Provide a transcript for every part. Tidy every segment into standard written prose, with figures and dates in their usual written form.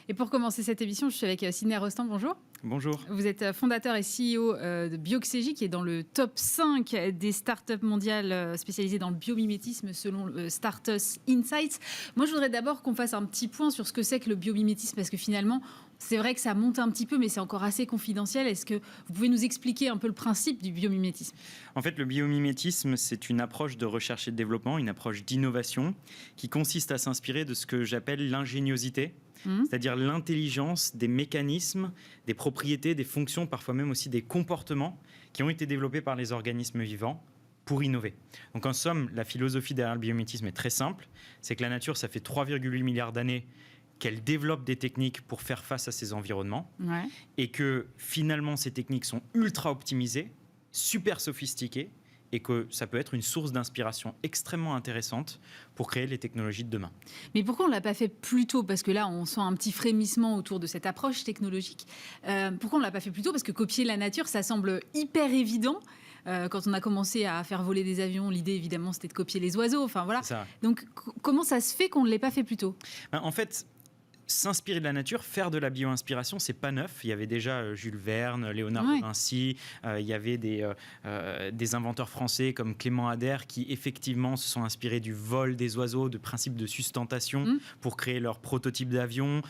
Et pour commencer cette émission, je suis avec Sidney Rostand, bonjour. Bonjour. Vous êtes fondateur et CEO de Bioxégie, qui est dans le top 5 des startups mondiales spécialisées dans le biomimétisme selon Startup Insights. Moi, je voudrais d'abord qu'on fasse un petit point sur ce que c'est que le biomimétisme, parce que finalement, c'est vrai que ça monte un petit peu, mais c'est encore assez confidentiel. Est-ce que vous pouvez nous expliquer un peu le principe du biomimétisme ? En fait, le biomimétisme, c'est une approche de recherche et de développement, une approche d'innovation qui consiste à s'inspirer de ce que j'appelle l'ingéniosité, c'est-à-dire l'intelligence des mécanismes, des propriétés, des fonctions, parfois même aussi des comportements qui ont été développés par les organismes vivants pour innover. Donc en somme, la philosophie derrière le biomimétisme est très simple, c'est que la nature, ça fait 3,8 milliards d'années qu'elle développe des techniques pour faire face à ses environnements, et que finalement ces techniques sont ultra optimisées, super sophistiquées, et que ça peut être une source d'inspiration extrêmement intéressante pour créer les technologies de demain. Mais pourquoi on ne l'a pas fait plus tôt ? Parce que là, on sent un petit frémissement autour de cette approche technologique. Pourquoi on ne l'a pas fait plus tôt ? Parce que copier la nature, ça semble hyper évident. Quand on a commencé à faire voler des avions, l'idée, évidemment, c'était de copier les oiseaux. Enfin, voilà. Donc, comment ça se fait qu'on ne l'ait pas fait plus tôt ? En fait, s'inspirer de la nature, faire de la bio-inspiration, c'est pas neuf. Il y avait déjà Jules Verne, Léonard de Vinci, il y avait des inventeurs français comme Clément Ader qui effectivement se sont inspirés du vol des oiseaux, de principes de sustentation pour créer leur prototype d'avion.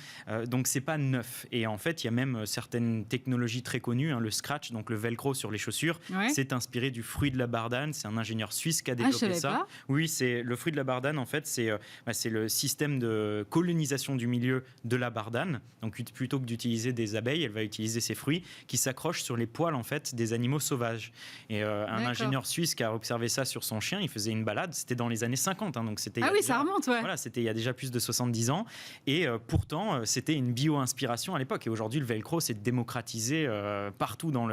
Donc c'est pas neuf. Et en fait, il y a même certaines technologies très connues, le Scratch, donc le velcro sur les chaussures, c'est inspiré du fruit de la bardane. C'est un ingénieur suisse qui a développé ça. Pas. Oui, c'est le fruit de la bardane. En fait, c'est le système de colonisation du milieu de la bardane. Donc plutôt que d'utiliser des abeilles, elle va utiliser ces fruits qui s'accrochent sur les poils en fait des animaux sauvages. Et un ingénieur suisse qui a observé ça sur son chien, il faisait une balade, c'était dans les années 50, donc c'était ça remonte, voilà, c'était il y a déjà plus de 70 ans, et pourtant c'était une bio-inspiration à l'époque. Et aujourd'hui, le velcro s'est démocratisé partout dans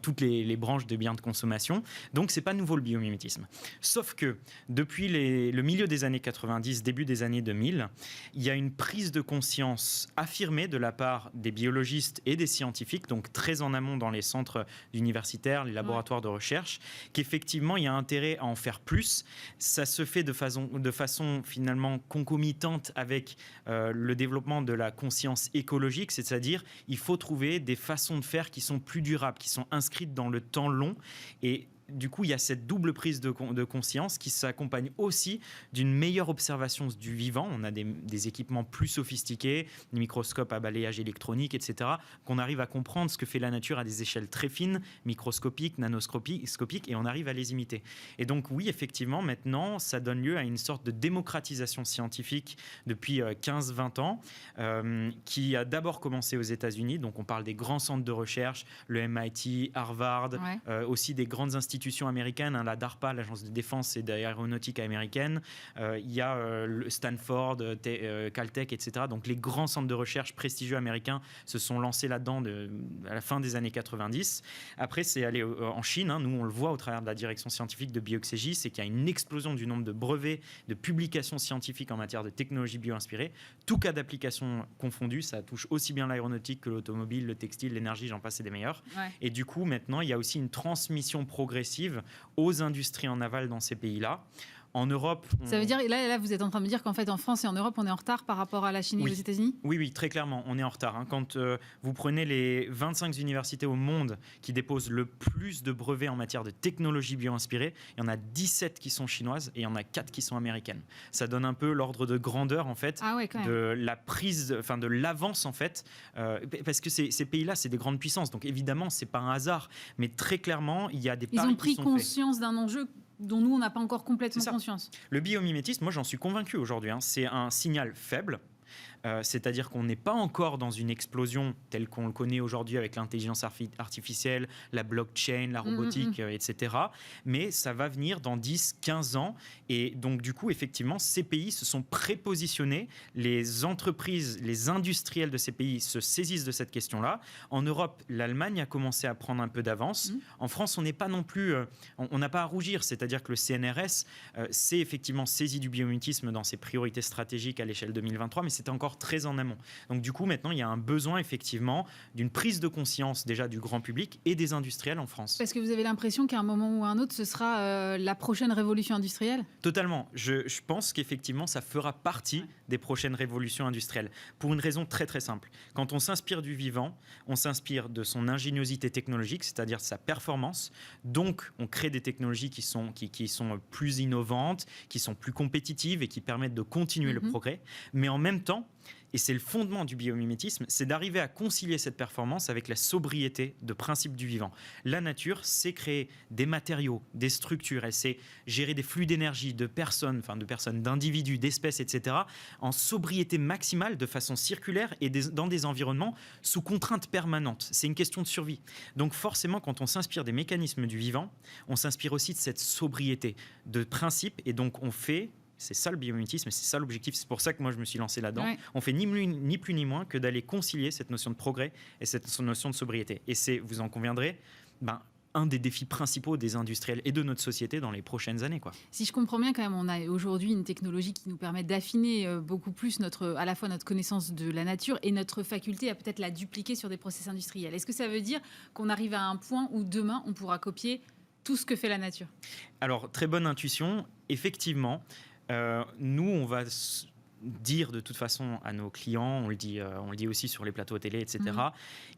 toutes les branches de biens de consommation. Donc c'est pas nouveau le biomimétisme. Sauf que depuis le milieu des années 90, début des années 2000, il y a une prise de conscience affirmée de la part des biologistes et des scientifiques, donc très en amont dans les centres universitaires, les laboratoires de recherche, qu'effectivement il y a intérêt à en faire plus. Ça se fait de façon finalement concomitante avec le développement de la conscience écologique, c'est-à-dire il faut trouver des façons de faire qui sont plus durables, qui sont inscrites dans le temps long. Et du coup, il y a cette double prise de conscience qui s'accompagne aussi d'une meilleure observation du vivant. On a des équipements plus sophistiqués, des microscopes à balayage électronique, etc., qu'on arrive à comprendre ce que fait la nature à des échelles très fines, microscopiques, nanoscopiques, et on arrive à les imiter. Et donc oui, effectivement, maintenant, ça donne lieu à une sorte de démocratisation scientifique depuis 15-20 ans, qui a d'abord commencé aux États-Unis. Donc on parle des grands centres de recherche, le MIT, Harvard, aussi des grandes institutions américaines, la DARPA, l'agence de défense et d'aéronautique américaine, il y a Stanford, Caltech, etc. Donc les grands centres de recherche prestigieux américains se sont lancés là-dedans à la fin des années 90. Après, c'est allé en Chine. Nous, on le voit au travers de la direction scientifique de Bioxégie, c'est qu'il y a une explosion du nombre de brevets, de publications scientifiques en matière de technologie bio-inspirée. Tout cas d'application confondu, ça touche aussi bien l'aéronautique que l'automobile, le textile, l'énergie, j'en passe, et des meilleurs. Et du coup, maintenant, il y a aussi une transmission progressive aux industries en aval dans ces pays-là. En Europe... Ça veut dire, là, vous êtes en train de me dire qu'en fait, en France et en Europe, on est en retard par rapport à la Chine et aux États-Unis ? Oui, très clairement, on est en retard. Quand vous prenez les 25 universités au monde qui déposent le plus de brevets en matière de technologie bio-inspirée, il y en a 17 qui sont chinoises et il y en a 4 qui sont américaines. Ça donne un peu l'ordre de grandeur, en fait, de la prise, de l'avance, en fait, parce que ces pays-là, c'est des grandes puissances. Donc, évidemment, c'est pas un hasard, mais très clairement, il y a des paris qui sont faits. Ils ont pris conscience d'un enjeu dont nous, on n'a pas encore complètement conscience. Le biomimétisme, moi, j'en suis convaincu aujourd'hui. C'est un signal faible. C'est-à-dire qu'on n'est pas encore dans une explosion telle qu'on le connaît aujourd'hui avec l'intelligence artificielle, la blockchain, la robotique, etc. Mais ça va venir dans 10-15 ans. Et donc, du coup, effectivement, ces pays se sont prépositionnés. Les entreprises, les industriels de ces pays se saisissent de cette question-là. En Europe, l'Allemagne a commencé à prendre un peu d'avance. En France, on n'est pas non plus... on n'a pas à rougir. C'est-à-dire que le CNRS s'est effectivement saisi du biomimétisme dans ses priorités stratégiques à l'échelle 2023, mais c'était encore encore très en amont. Donc du coup, maintenant, il y a un besoin effectivement d'une prise de conscience déjà du grand public et des industriels en France. Parce que vous avez l'impression qu'à un moment ou à un autre, ce sera la prochaine révolution industrielle ? Totalement. Je pense qu'effectivement, ça fera partie des prochaines révolutions industrielles. Pour une raison très très simple. Quand on s'inspire du vivant, on s'inspire de son ingéniosité technologique, c'est-à-dire de sa performance. Donc, on crée des technologies qui sont plus innovantes, qui sont plus compétitives et qui permettent de continuer le progrès. Mais en même temps, et c'est le fondement du biomimétisme, c'est d'arriver à concilier cette performance avec la sobriété de principe du vivant. La nature sait créer des matériaux, des structures, elle sait gérer des flux d'énergie, de personnes, d'individus, d'espèces, etc., en sobriété maximale, de façon circulaire et dans des environnements sous contrainte permanente. C'est une question de survie. Donc forcément, quand on s'inspire des mécanismes du vivant, on s'inspire aussi de cette sobriété de principe, et donc on fait... C'est ça le biomimétisme et c'est ça l'objectif. C'est pour ça que moi je me suis lancé là-dedans. Ouais. On fait ni plus ni moins que d'aller concilier cette notion de progrès et cette notion de sobriété. Et c'est, vous en conviendrez, un des défis principaux des industriels et de notre société dans les prochaines années, quoi. Si je comprends bien, quand même, on a aujourd'hui une technologie qui nous permet d'affiner beaucoup plus à la fois notre connaissance de la nature et notre faculté à peut-être la dupliquer sur des process industriels. Est-ce que ça veut dire qu'on arrive à un point où demain on pourra copier tout ce que fait la nature ? Alors, très bonne intuition. Effectivement, nous, on va dire de toute façon à nos clients, on le dit aussi sur les plateaux télé, etc.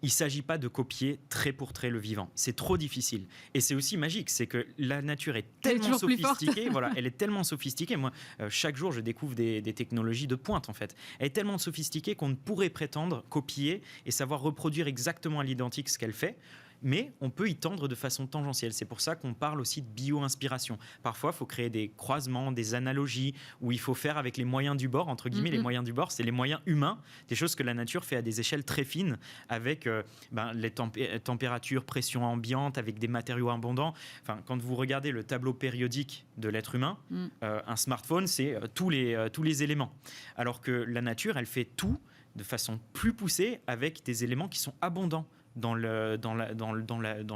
Il ne s'agit pas de copier trait pour trait le vivant. C'est trop difficile. Et c'est aussi magique, c'est que la nature est tellement sophistiquée. Voilà, elle est tellement sophistiquée. Moi, chaque jour, je découvre des technologies de pointe, en fait. Elle est tellement sophistiquée qu'on ne pourrait prétendre copier et savoir reproduire exactement à l'identique ce qu'elle fait. Mais on peut y tendre de façon tangentielle. C'est pour ça qu'on parle aussi de bio-inspiration. Parfois, il faut créer des croisements, des analogies, où il faut faire avec les moyens du bord, entre guillemets. Les moyens du bord, c'est les moyens humains, des choses que la nature fait à des échelles très fines, avec les températures, pression ambiante, avec des matériaux abondants. Enfin, quand vous regardez le tableau périodique de l'être humain, un smartphone, c'est tous les éléments. Alors que la nature, elle fait tout de façon plus poussée, avec des éléments qui sont abondants dans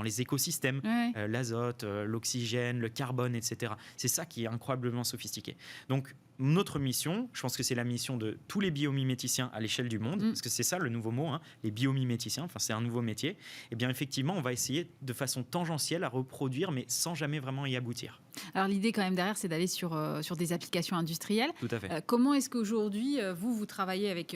les écosystèmes, l'azote, l'oxygène, le carbone, etc. C'est ça qui est incroyablement sophistiqué. Donc, notre mission, je pense que c'est la mission de tous les biomiméticiens à l'échelle du monde, parce que c'est ça le nouveau mot, les biomiméticiens, enfin c'est un nouveau métier. Et bien effectivement, on va essayer de façon tangentielle à reproduire, mais sans jamais vraiment y aboutir. Alors l'idée quand même derrière, c'est d'aller sur des applications industrielles. Tout à fait. Comment est-ce qu'aujourd'hui, vous travaillez avec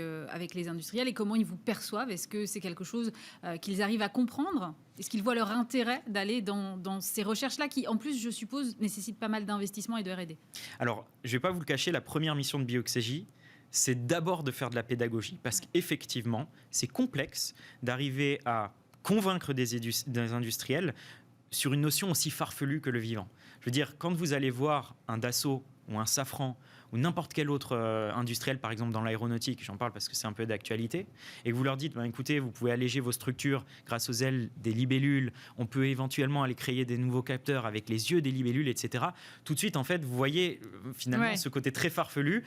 les industriels et comment ils vous perçoivent ? Est-ce que c'est quelque chose qu'ils arrivent à comprendre ? Est-ce qu'ils voient leur intérêt d'aller dans ces recherches-là qui, en plus, je suppose, nécessitent pas mal d'investissement et de R&D ? Alors, je ne vais pas vous le cacher, la première mission de Bioxégie, c'est d'abord de faire de la pédagogie, parce qu'effectivement, c'est complexe d'arriver à convaincre des industriels sur une notion aussi farfelue que le vivant. Je veux dire, quand vous allez voir un Dassault ou un Safran ou n'importe quel autre industriel, par exemple dans l'aéronautique, j'en parle parce que c'est un peu d'actualité, et que vous leur dites, écoutez, vous pouvez alléger vos structures grâce aux ailes des libellules, on peut éventuellement aller créer des nouveaux capteurs avec les yeux des libellules, etc. Tout de suite, en fait, vous voyez finalement ce côté très farfelu.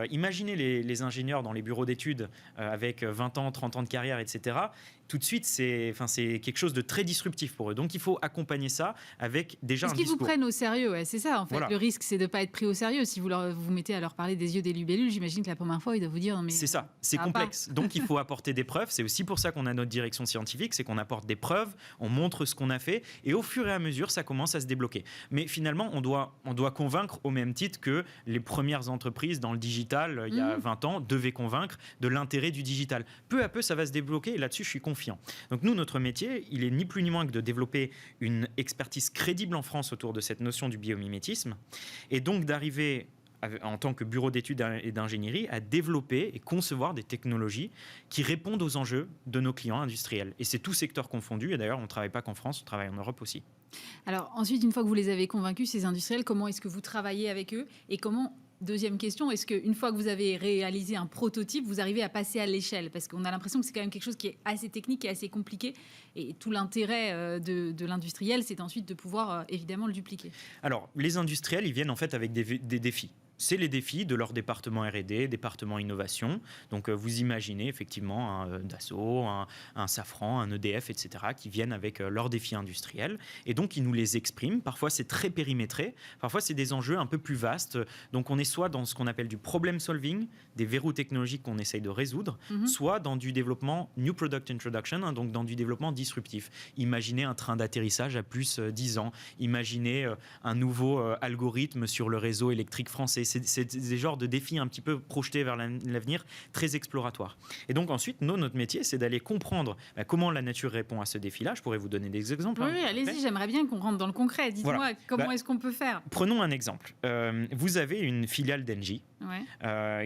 Imaginez les ingénieurs dans les bureaux d'études avec 20 ans, 30 ans de carrière, etc. Tout de suite, c'est quelque chose de très disruptif pour eux. Donc, il faut accompagner ça avec déjà un discours. Est-ce qu'ils vous prennent au sérieux ? C'est ça, en fait. Voilà. Le risque, c'est de ne pas être pris au sérieux. Si vous mettez à leur parler des yeux des libellules, j'imagine que la première fois, ils doivent vous dire... Mais c'est ça, c'est complexe. Donc, il faut apporter des preuves. C'est aussi pour ça qu'on a notre direction scientifique, c'est qu'on apporte des preuves, on montre ce qu'on a fait, et au fur et à mesure, ça commence à se débloquer. Mais finalement, on doit convaincre au même titre que les premières entreprises dans le digital, il y a 20 ans, devaient convaincre de l'intérêt du digital. Peu à peu, ça va se débloquer, et là-dessus, je suis confiant. Donc nous, notre métier, il est ni plus ni moins que de développer une expertise crédible en France autour de cette notion du biomimétisme, et donc d'arriver en tant que bureau d'études et d'ingénierie à développer et concevoir des technologies qui répondent aux enjeux de nos clients industriels. Et c'est tout secteur confondu, et d'ailleurs on ne travaille pas qu'en France, on travaille en Europe aussi. Alors ensuite, une fois que vous les avez convaincus, ces industriels, comment est-ce que vous travaillez avec eux et comment... Deuxième question, est-ce qu'une fois que vous avez réalisé un prototype, vous arrivez à passer à l'échelle ? Parce qu'on a l'impression que c'est quand même quelque chose qui est assez technique et assez compliqué. Et tout l'intérêt de l'industriel, c'est ensuite de pouvoir évidemment le dupliquer. Alors, les industriels, ils viennent en fait avec des défis. c'est les défis de leur département R&D, département innovation. Donc, vous imaginez effectivement un Dassault, un Safran, un EDF, etc., qui viennent avec leurs défis industriels. Et donc, ils nous les expriment. Parfois, c'est très périmétré. Parfois, c'est des enjeux un peu plus vastes. Donc, on est soit dans ce qu'on appelle du problem solving, des verrous technologiques qu'on essaye de résoudre, soit dans du développement new product introduction, hein, donc dans du développement disruptif. Imaginez un train d'atterrissage à plus 10 ans. Imaginez un nouveau algorithme sur le réseau électrique français. C'est des genres de défis un petit peu projetés vers l'avenir, très exploratoires. Et donc ensuite, notre métier, c'est d'aller comprendre comment la nature répond à ce défi-là. Je pourrais vous donner des exemples. Oui, allez-y, j'aimerais bien qu'on rentre dans le concret. Dites-moi, comment est-ce qu'on peut faire ? Prenons un exemple. Vous avez une filiale d'Engie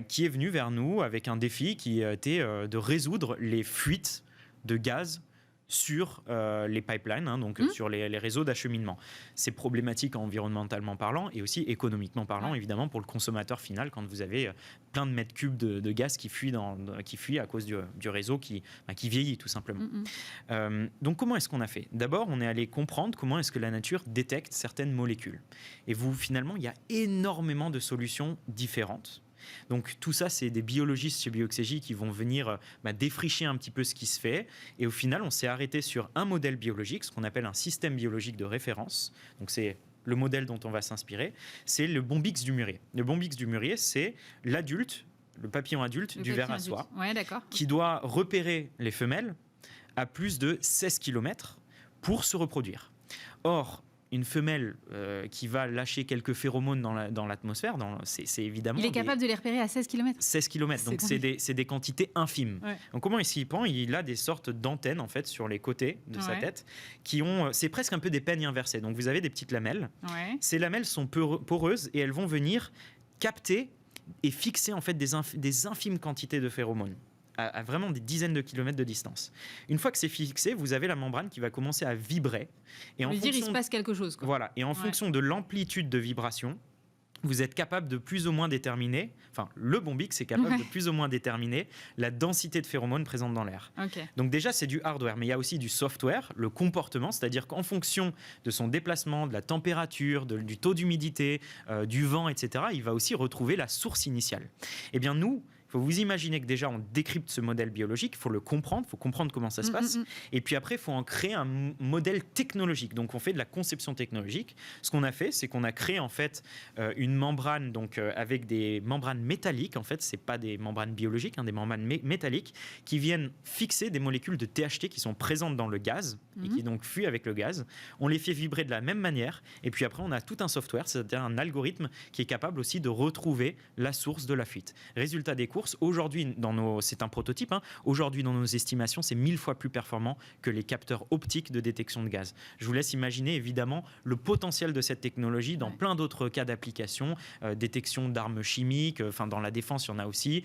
qui est venue vers nous avec un défi qui était de résoudre les fuites de gaz sur les pipelines, hein, donc sur les réseaux d'acheminement. C'est problématique environnementalement parlant et aussi économiquement parlant, évidemment, pour le consommateur final, quand vous avez plein de mètres cubes de gaz qui fuient à cause du réseau qui vieillit, tout simplement. Donc, comment est-ce qu'on a fait ? D'abord, on est allé comprendre comment est-ce que la nature détecte certaines molécules. Et finalement, il y a énormément de solutions différentes. Donc tout ça, c'est des biologistes chez Bioxégie qui vont venir défricher un petit peu ce qui se fait. Et au final, on s'est arrêté sur un modèle biologique, ce qu'on appelle un système biologique de référence. Donc c'est le modèle dont on va s'inspirer. C'est le Bombyx du mûrier. Le Bombyx du mûrier, c'est l'adulte, le papillon adulte du ver à soie, qui doit repérer les femelles à plus de 16 km pour se reproduire. Or, une femelle qui va lâcher quelques phéromones dans l'atmosphère, c'est évidemment... Il est capable de les repérer à 16 km. 16 km, donc c'est des quantités infimes. Donc comment est-ce qu'il prend ? Il a des sortes d'antennes en fait, sur les côtés de sa tête, qui ont... C'est presque un peu des peignes inversées. Donc vous avez des petites lamelles. Ces lamelles sont poreuses et elles vont venir capter et fixer en fait des infimes quantités de phéromones. À vraiment des dizaines de kilomètres de distance. Une fois que c'est fixé, vous avez la membrane qui va commencer à vibrer. Et il se passe quelque chose. Voilà. Et en fonction de l'amplitude de vibration, vous êtes capable de plus ou moins déterminer, enfin le Bombyx est capable de plus ou moins déterminer la densité de phéromones présente dans l'air. Donc déjà c'est du hardware, mais il y a aussi du software, le comportement, c'est-à-dire qu'en fonction de son déplacement, de la température, du taux d'humidité, du vent, etc., il va aussi retrouver la source initiale. Eh bien nous, il faut vous imaginer que déjà on décrypte ce modèle biologique, il faut le comprendre, il faut comprendre comment ça se passe, et puis après il faut en créer un modèle technologique. Donc on fait de la conception technologique. Ce qu'on a fait, c'est qu'on a créé en fait une membrane avec des membranes métalliques. En fait, c'est pas des membranes biologiques, des membranes métalliques qui viennent fixer des molécules de THT qui sont présentes dans le gaz et qui donc fuient avec le gaz. On les fait vibrer de la même manière, et puis après on a tout un software, c'est-à-dire un algorithme qui est capable aussi de retrouver la source de la fuite. Résultat des cours. Aujourd'hui, c'est un prototype. Aujourd'hui, dans nos estimations, c'est 1000 fois plus performant que les capteurs optiques de détection de gaz. Je vous laisse imaginer évidemment le potentiel de cette technologie dans plein d'autres cas d'application. Détection d'armes chimiques, dans la défense, il y en a aussi.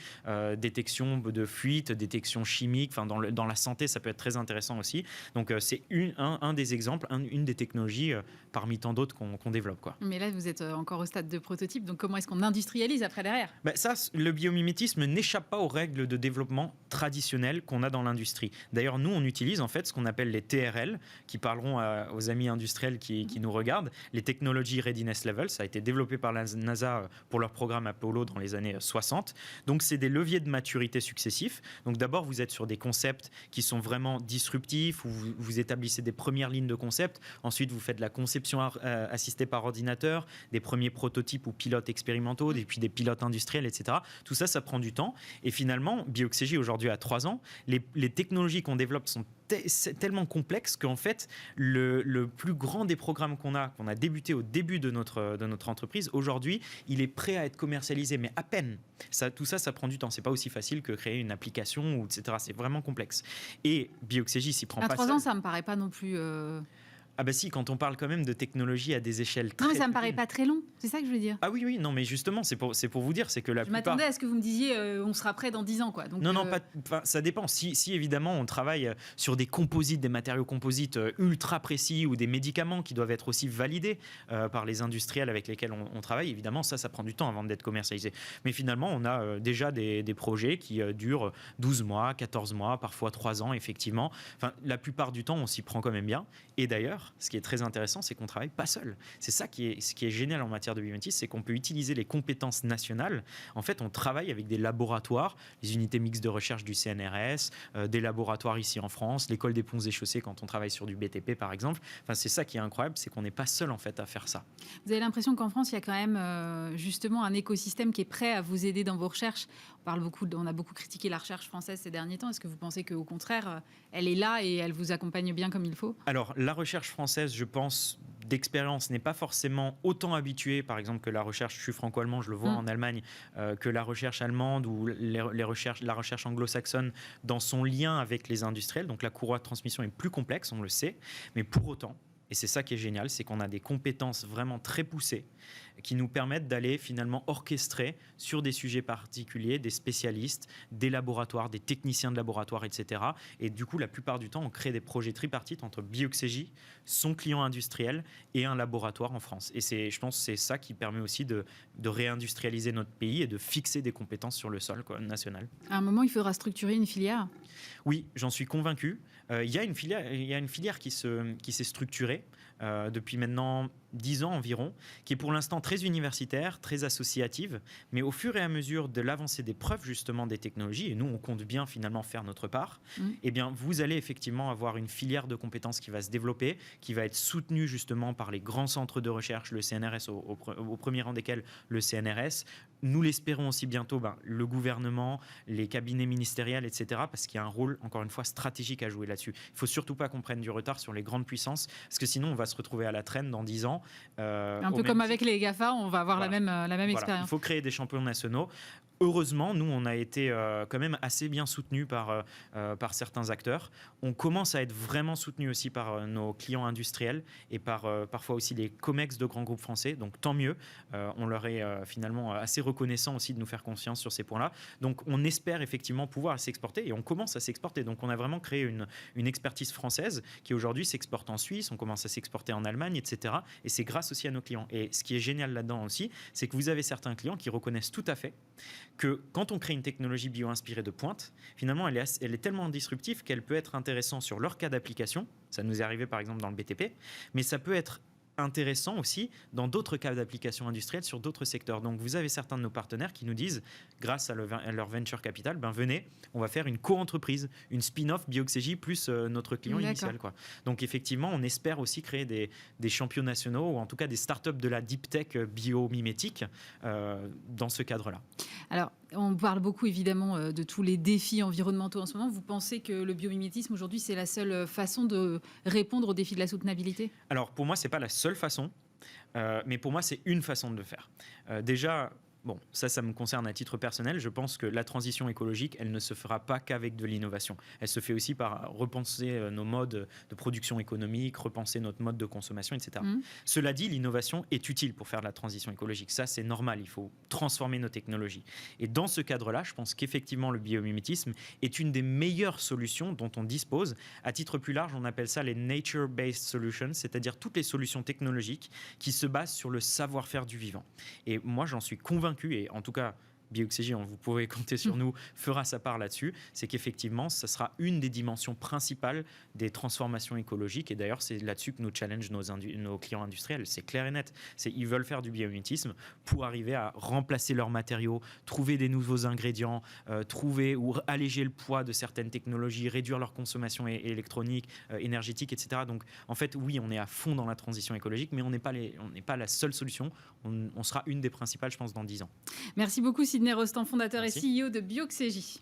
Détection de fuite, détection chimique. Dans la santé, ça peut être très intéressant aussi. Donc, c'est un des exemples, une des technologies parmi tant d'autres qu'on développe. Mais là, vous êtes encore au stade de prototype. Donc, comment est-ce qu'on industrialise après derrière ? Ça, le biomimétisme n'échappe pas aux règles de développement traditionnelles qu'on a dans l'industrie. D'ailleurs, nous, on utilise en fait ce qu'on appelle les TRL, qui parleront aux amis industriels qui nous regardent. Les Technology Readiness Level, ça a été développé par la NASA pour leur programme Apollo dans les années 60. Donc, c'est des leviers de maturité successifs. Donc, d'abord, vous êtes sur des concepts qui sont vraiment disruptifs, où vous établissez des premières lignes de concept. Ensuite, vous faites de la conception assistée par ordinateur, des premiers prototypes ou pilotes expérimentaux, et puis des pilotes industriels, etc. Tout ça, ça prend du temps. Et finalement, Bioxégie aujourd'hui a 3 ans. Les technologies qu'on développe sont tellement complexes qu'en fait, le plus grand des programmes qu'on a débuté au début de notre entreprise, aujourd'hui, il est prêt à être commercialisé, mais à peine. Tout ça, ça prend du temps. C'est pas aussi facile que créer une application, etc. C'est vraiment complexe. Et Bioxégie s'y prend pas. 3 ans, ça me paraît pas non plus... Ah bah si, quand on parle quand même de technologie à des échelles très... Non, mais ça me paraît pas très long, c'est ça que je veux dire. Ah oui, non, mais justement, c'est pour vous dire, c'est que la plupart... Je m'attendais à ce que vous me disiez, on sera prêt dans 10 ans, quoi. Donc, non, ça dépend. Si évidemment, on travaille sur des composites, des matériaux composites ultra précis ou des médicaments qui doivent être aussi validés par les industriels avec lesquels on travaille, évidemment, ça prend du temps avant d'être commercialisé. Mais finalement, on a déjà des projets qui durent 12 mois, 14 mois, parfois 3 ans, effectivement. La plupart du temps, on s'y prend quand même bien. Et d'ailleurs, d'ailleurs, ce qui est très intéressant, c'est qu'on ne travaille pas seul. C'est ça ce qui est génial en matière de biomimétisme, c'est qu'on peut utiliser les compétences nationales. En fait, on travaille avec des laboratoires, les unités mixtes de recherche du CNRS, des laboratoires ici en France, l'école des ponts et chaussées quand on travaille sur du BTP par exemple. Enfin, c'est ça qui est incroyable, c'est qu'on n'est pas seul en fait à faire ça. Vous avez l'impression qu'en France, il y a quand même justement un écosystème qui est prêt à vous aider dans vos recherches. On a beaucoup critiqué la recherche française ces derniers temps. Est-ce que vous pensez qu'au contraire, elle est là et elle vous accompagne bien comme il faut? Alors, la recherche française, je pense, d'expérience, n'est pas forcément autant habituée, par exemple, que la recherche, je suis franco-allemand, je le vois en Allemagne, que la recherche allemande ou la recherche anglo-saxonne dans son lien avec les industriels. Donc, la courroie de transmission est plus complexe, on le sait. Mais pour autant, et c'est ça qui est génial, c'est qu'on a des compétences vraiment très poussées qui nous permettent d'aller finalement orchestrer sur des sujets particuliers, des spécialistes, des laboratoires, des techniciens de laboratoire, etc. Et du coup, la plupart du temps, on crée des projets tripartites entre Bioxégie, son client industriel et un laboratoire en France. Et je pense que c'est ça qui permet aussi de réindustrialiser notre pays et de fixer des compétences sur le sol national. À un moment, il faudra structurer une filière. Oui, j'en suis convaincu. Il y a une filière qui s'est structurée depuis maintenant 10 ans environ, qui est pour l'instant très universitaire, très associative, mais au fur et à mesure de l'avancée des preuves justement des technologies, et nous on compte bien finalement faire notre part, eh bien vous allez effectivement avoir une filière de compétences qui va se développer, qui va être soutenue justement par les grands centres de recherche, le CNRS au premier rang desquels le CNRS. Nous l'espérons aussi bientôt, le gouvernement, les cabinets ministériels, etc. Parce qu'il y a un rôle, encore une fois, stratégique à jouer là-dessus. Il ne faut surtout pas qu'on prenne du retard sur les grandes puissances, parce que sinon, on va se retrouver à la traîne dans 10 ans. Un peu comme avec les GAFA, on va avoir la même expérience. Il faut créer des champions nationaux. Heureusement, nous, on a été quand même assez bien soutenus par certains acteurs. On commence à être vraiment soutenus aussi par nos clients industriels et parfois aussi les COMEX de grands groupes français. Donc, tant mieux. On leur est finalement assez reconnaissant aussi de nous faire confiance sur ces points-là. Donc, on espère effectivement pouvoir s'exporter et on commence à s'exporter. Donc, on a vraiment créé une expertise française qui aujourd'hui s'exporte en Suisse, on commence à s'exporter en Allemagne, etc. Et c'est grâce aussi à nos clients. Et ce qui est génial là-dedans aussi, c'est que vous avez certains clients qui reconnaissent tout à fait que quand on crée une technologie bio-inspirée de pointe, finalement, elle est tellement disruptive qu'elle peut être intéressante sur leur cas d'application. Ça nous est arrivé par exemple dans le BTP, mais ça peut être intéressant aussi dans d'autres cas d'application industrielle sur d'autres secteurs. Donc vous avez certains de nos partenaires qui nous disent, grâce à leur venture capital, venez, on va faire une co-entreprise, une spin-off Bioxégie plus notre client initial. Donc effectivement, on espère aussi créer des champions nationaux ou en tout cas des startups de la deep tech biomimétique dans ce cadre-là. Alors, on parle beaucoup évidemment de tous les défis environnementaux en ce moment. Vous pensez que le biomimétisme aujourd'hui, c'est la seule façon de répondre aux défis de la soutenabilité? Alors pour moi, c'est pas la seule façon, mais pour moi, c'est une façon de le faire. Déjà, bon, ça me concerne à titre personnel. Je pense que la transition écologique, elle ne se fera pas qu'avec de l'innovation. Elle se fait aussi par repenser nos modes de production économique, repenser notre mode de consommation, etc. Cela dit, l'innovation est utile pour faire de la transition écologique. Ça, c'est normal. Il faut transformer nos technologies. Et dans ce cadre-là, je pense qu'effectivement, le biomimétisme est une des meilleures solutions dont on dispose. À titre plus large, on appelle ça les nature-based solutions, c'est-à-dire toutes les solutions technologiques qui se basent sur le savoir-faire du vivant. Et moi, j'en suis convaincu, et en tout cas Bioxégie, vous pouvez compter sur nous, fera sa part là-dessus, c'est qu'effectivement, ça sera une des dimensions principales des transformations écologiques. Et d'ailleurs, c'est là-dessus que nous challenge nos clients industriels. C'est clair et net. Ils veulent faire du biomimétisme pour arriver à remplacer leurs matériaux, trouver des nouveaux ingrédients, trouver ou alléger le poids de certaines technologies, réduire leur consommation électronique, énergétique, etc. Donc, en fait, oui, on est à fond dans la transition écologique, mais on n'est pas la seule solution. On sera une des principales, je pense, dans 10 ans. Merci beaucoup, Sidney Rostand, fondateur et CEO de Bioxégie.